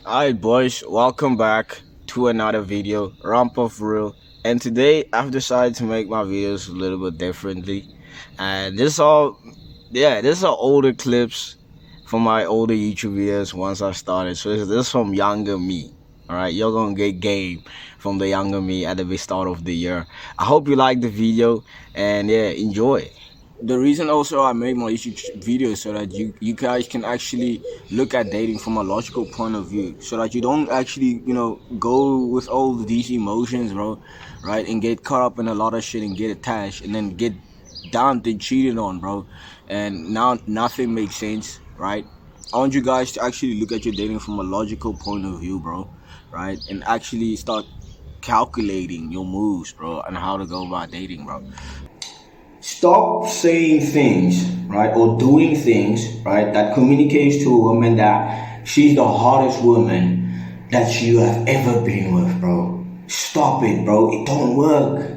Alright boys, welcome back to another video, Ramp of Real. And today I've decided to make my videos a little bit differently. And this are older clips from my older YouTube videos once I started. So this is from younger me. Alright, you're gonna get game from the younger me at the start of the year. I hope you like the video and yeah, enjoy. The reason also I make my YouTube videos so that you guys can actually look at dating from a logical point of view, so that you don't actually go with all these emotions, bro, right, and get caught up in a lot of shit and get attached and then get dumped and cheated on, bro, and now nothing makes sense, right? I want you guys to actually look at your dating from a logical point of view, bro, right, and actually start calculating your moves, bro, and how to go about dating, bro. Stop saying things, right, or doing things, right, that communicates to a woman that she's the hottest woman that you have ever been with, bro. Stop it, bro. It don't work.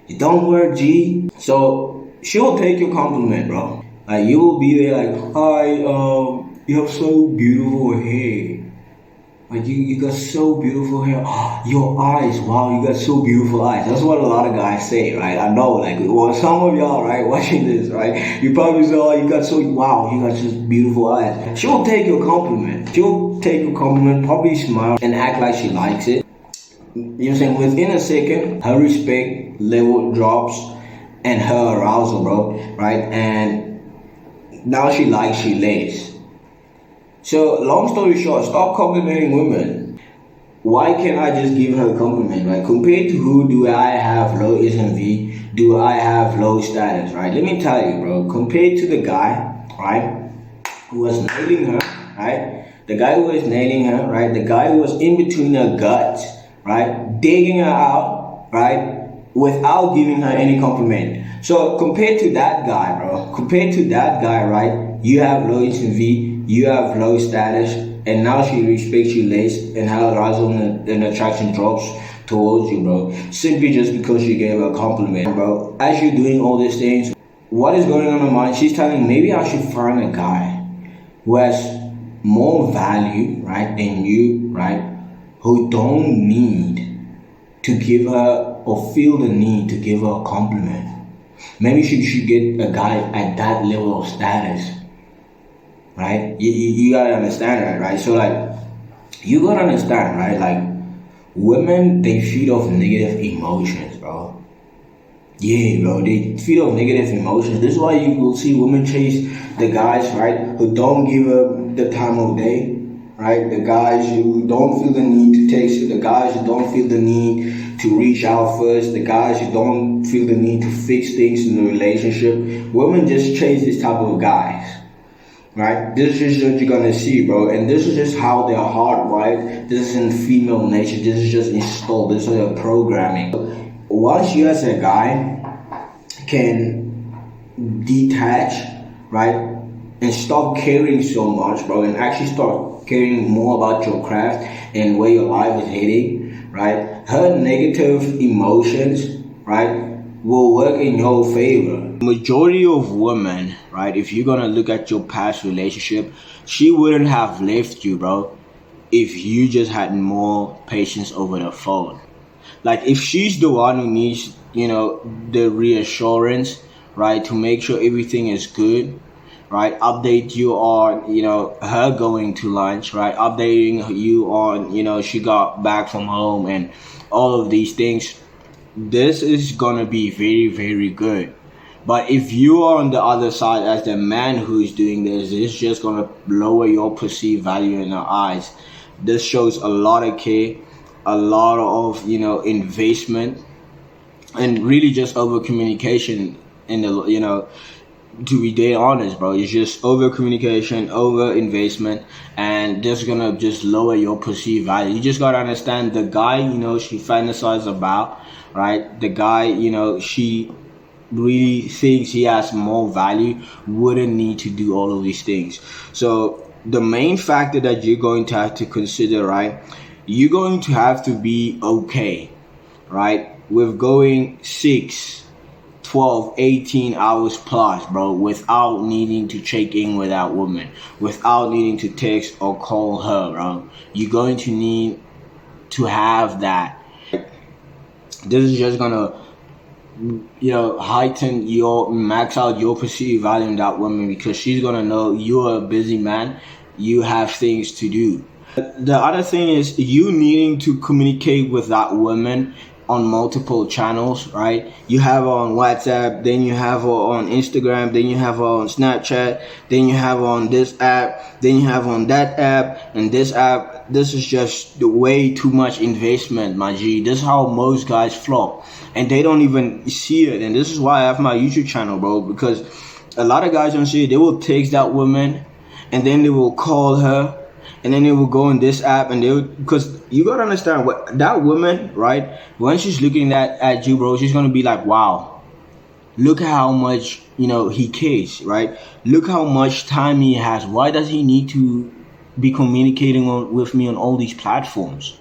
It don't work, G. So she'll take your compliment, bro. Like, you will be there like, hi, you have so beautiful hair. Like, you got so beautiful hair. Oh, your eyes, wow, you got so beautiful eyes. That's what a lot of guys say, right? I know, like, well, some of y'all, right, watching this, right, you probably say, oh, you got such beautiful eyes. She'll take your compliment. She'll take your compliment, probably smile and act like she likes it. You know what I'm saying? Within a second, her respect level drops and her arousal, bro, right? And now she lays. So, long story short, stop complimenting women. Why can't I just give her a compliment, right? Compared to who do I have low SMV? Do I have low status, right? Let me tell you, bro. Compared to the guy, right, who was nailing her, right? The guy who was nailing her, right? The guy who was in between her guts, right? Digging her out, right? Without giving her any compliment. So, compared to that guy, bro. Compared to that guy, right? You have low SMV. You have low status, and now she respects you less, and her arousal and attraction drops towards you, bro. Simply just because you gave her a compliment, bro. As you're doing all these things, what is going on in her mind? She's telling, maybe I should find a guy who has more value, right, than you, right, who don't need to give her or feel the need to give her a compliment. Maybe she should get a guy at that level of status. Right? You gotta understand that, right? So, like, you gotta understand, right? Like, women, they feed off negative emotions, bro. Yeah, bro, they feed off negative emotions. This is why you will see women chase the guys, right, who don't give up the time of day, right? The guys who don't feel the need to text you, the guys who don't feel the need to reach out first, the guys who don't feel the need to fix things in the relationship. Women just chase this type of guys. Right? This is just what you're gonna see, bro. And this is just how they're hardwired. This is in female nature. This is just installed. This is their programming. Once you as a guy can detach, right, and stop caring so much, bro, and actually start caring more about your craft and where your life is heading, right, her negative emotions, right, will work in your favor. Majority of women, right, if you're gonna look at your past relationship, she wouldn't have left you, bro, if you just had more patience over the phone. Like, if she's the one who needs, the reassurance, right, to make sure everything is good, right, update you on, her going to lunch, right, updating you on, she got back from home and all of these things, this is gonna be very, very good. But if you are on the other side as the man who's doing this, it's just gonna lower your perceived value in her eyes. This shows a lot of care, a lot of investment, and really just over communication in the to be dead honest, bro, it's just over communication, over investment, and just gonna just lower your perceived value. You just gotta understand the guy, she fantasizes about, right? The guy, she really thinks he has more value, wouldn't need to do all of these things. So the main factor that you're going to have to consider, right? You're going to have to be okay, right, with going 6, 12, 18 hours plus, bro, without needing to check in with that woman, without needing to text or call her, bro. You're going to need to have that. This is just gonna, heighten your, max out your perceived value in that woman, because she's gonna know you're a busy man, you have things to do. The other thing is you needing to communicate with that woman on multiple channels, right? You have her on WhatsApp, then you have her on Instagram, then you have her on Snapchat, then you have her on this app, then you have her on that app, and this app. This is just way too much investment, my G. This is how most guys flop, and they don't even see it. And this is why I have my YouTube channel, bro, because a lot of guys don't see it. They will text that woman, and then they will call her, and then they will go in this app, and because you gotta understand what that woman, right? When she's looking at you, bro, she's gonna be like, wow, look at how much he cares, right? Look how much time he has. Why does he need to be communicating with me on all these platforms?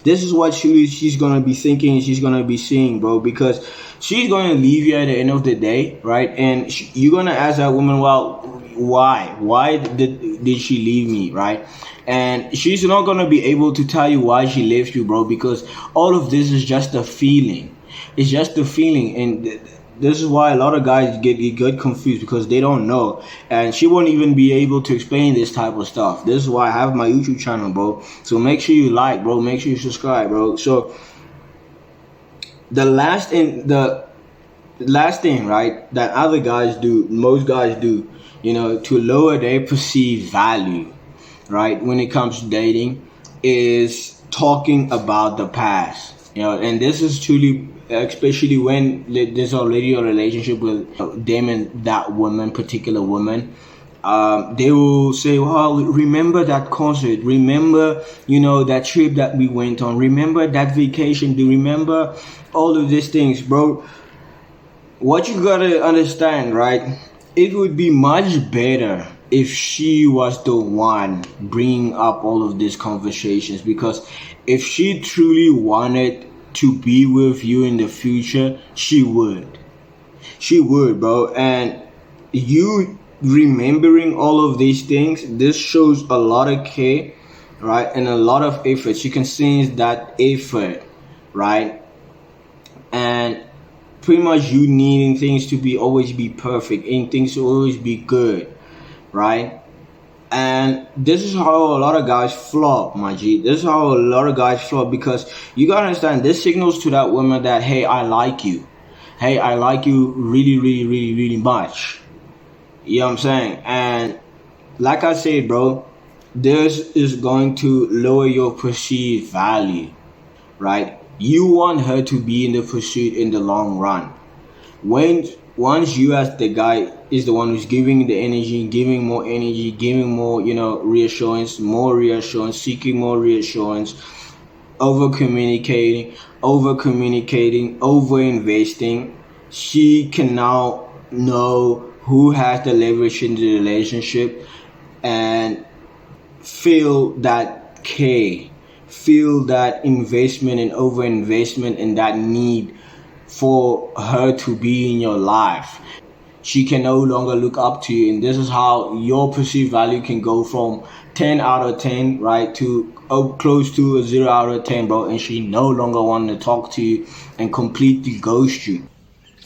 This is what she's gonna be thinking, she's gonna be seeing, bro, because she's gonna leave you at the end of the day, right? And you're gonna ask that woman, well, why did she leave me, right? And she's not gonna be able to tell you why she left you, bro, because all of this is just a feeling. It's just a feeling, and this is why a lot of guys get confused, because they don't know, and she won't even be able to explain this type of stuff. This is why I have my YouTube channel, bro. So make sure you like, bro. Make sure you subscribe, bro. So the last thing, right, that other guys do, most guys do, to lower their perceived value, right, when it comes to dating, is talking about the past. And this is truly, especially when there's already a relationship with them and that particular woman. They will say, well, remember that concert, remember that trip that we went on, remember that vacation, do you remember all of these things, bro? What you gotta understand, right, it would be much better if she was the one bringing up all of these conversations, because if she truly wanted to be with you in the future, she would, bro. And you remembering all of these things, this shows a lot of care, right, and a lot of effort. You can sense that effort, right? And pretty much you needing things to always be perfect, and things to always be good, right? And this is how a lot of guys flop, my G. This is how a lot of guys flop, because you gotta understand, this signals to that woman that, hey, I like you. Hey, I like you really, really, really, really much. You know what I'm saying? And like I said, bro, this is going to lower your perceived value, right? You want her to be in the pursuit in the long run. Once you, as the guy, is the one who's giving the energy, giving more energy, giving more, reassurance, seeking more reassurance, over communicating, over investing, she can now know who has the leverage in the relationship, and feel that care, feel that investment and over investment, and that need for her to be in your life. She can no longer look up to you, and this is how your perceived value can go from 10 out of 10, right, to close to a 0 out of 10, bro. And she no longer want to talk to you and completely ghost you.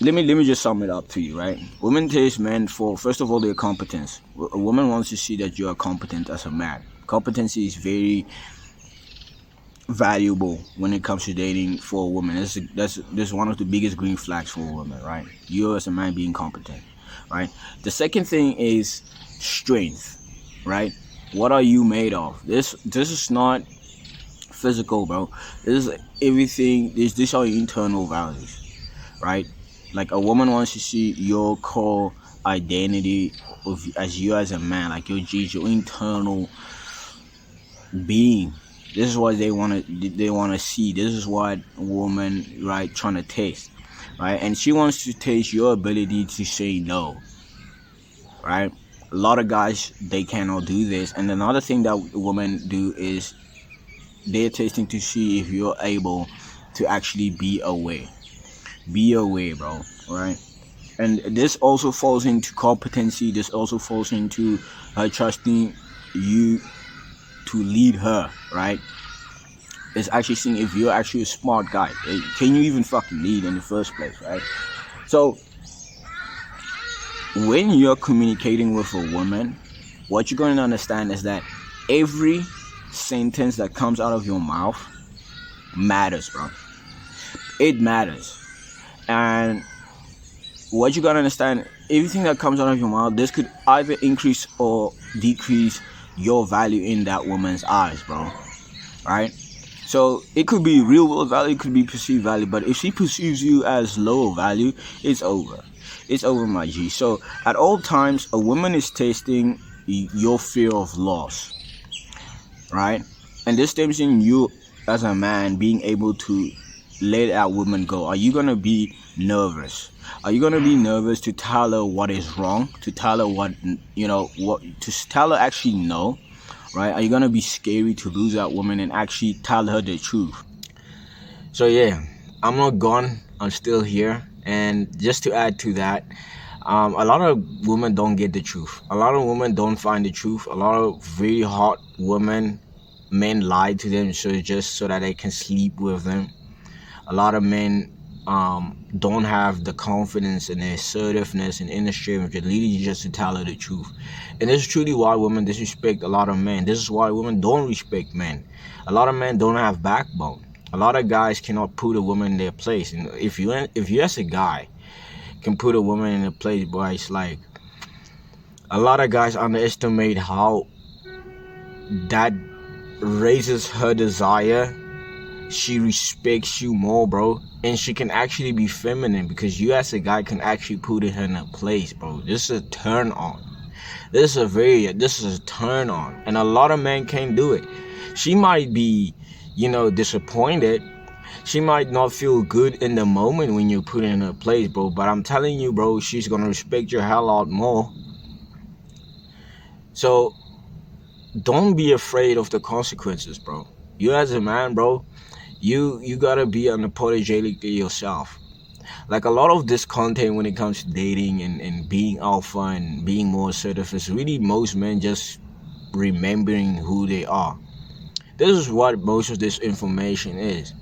Let me just sum it up to you, right? Women taste men for, first of all, their competence. A woman wants to see that you are competent as a man. Competency is very valuable when it comes to dating for a woman. That's one of the biggest green flags for a woman, right? You as a man being competent, right? The second thing is strength, right? What are you made of? This is not physical, bro. This is everything. These are your internal values, right? Like, a woman wants to see your core identity as you as a man, like your genes, your internal being. This is what they want to see. This is what a woman, right, trying to taste, right? And she wants to taste your ability to say no, right? A lot of guys, they cannot do this. And another thing that women do is they're tasting to see if you're able to actually be aware. be your way, bro. Right? And this also falls into competency. This also falls into her trusting you to lead her, right? It's actually seeing if you're actually a smart guy. Can you even fucking lead in the first place, right? So when you're communicating with a woman, what you're going to understand is that every sentence that comes out of your mouth matters, bro. It matters. And what you gotta understand, everything that comes out of your mouth, this could either increase or decrease your value in that woman's eyes, bro. Right? So it could be real world value, it could be perceived value, but if she perceives you as low value, it's over. It's over, my G. So at all times, a woman is tasting your fear of loss, right? And this stems in you as a man being able to let that woman go. Are you gonna be nervous? Are you gonna be nervous to tell her what is wrong? To tell her what to tell her actually no, right? Are you gonna be scary to lose that woman and actually tell her the truth? So yeah, I'm not gone. I'm still here. And just to add to that, a lot of women don't get the truth. A lot of women don't find the truth. A lot of very hot women, men lie to them just so that they can sleep with them. A lot of men don't have the confidence and the assertiveness and inner strength to lead you just to tell her the truth. And this is truly why women disrespect a lot of men. This is why women don't respect men. A lot of men don't have backbone. A lot of guys cannot put a woman in their place. And if you as a guy can put a woman in a place, boy, it's like a lot of guys underestimate how that raises her desire. She respects you more, bro, and she can actually be feminine because you as a guy can actually put her in a place, bro. This is a turn on. This is a turn on, and a lot of men can't do it. She might be, disappointed. She might not feel good in the moment when you put her in her place, bro. But I'm telling you, bro, she's gonna respect you a hell lot more. So don't be afraid of the consequences, bro. You as a man, bro, you gotta be unapologetic yourself. Like a lot of this content when it comes to dating and being alpha and being more assertive is really most men just remembering who they are. This is what most of this information is.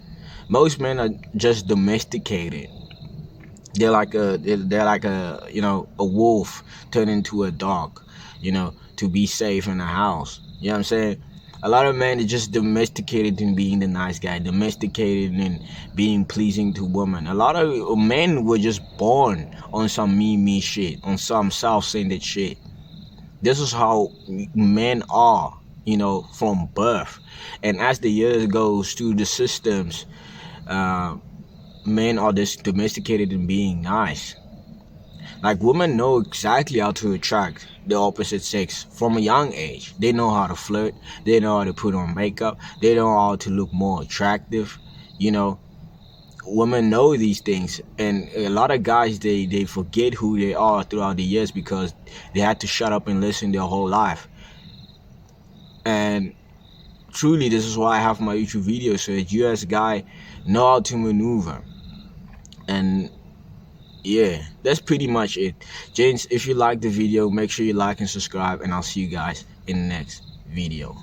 Most men are just domesticated. They're like a wolf turned into a dog, to be safe in the house. You know what I'm saying? A lot of men are just domesticated in being the nice guy, domesticated in being pleasing to women. A lot of men were just born on some me shit, on some self-centered shit. This is how men are, from birth. And as the years goes through the systems, men are just domesticated in being nice. Like women know exactly how to attract the opposite sex from a young age. They know how to flirt. They know how to put on makeup. They know how to look more attractive. Women know these things, and a lot of guys they forget who they are throughout the years because they had to shut up and listen their whole life. And truly, this is why I have my YouTube videos, so that you as a guy know how to maneuver. And yeah, that's pretty much it. James, if you like the video, make sure you like and subscribe, and I'll see you guys in the next video.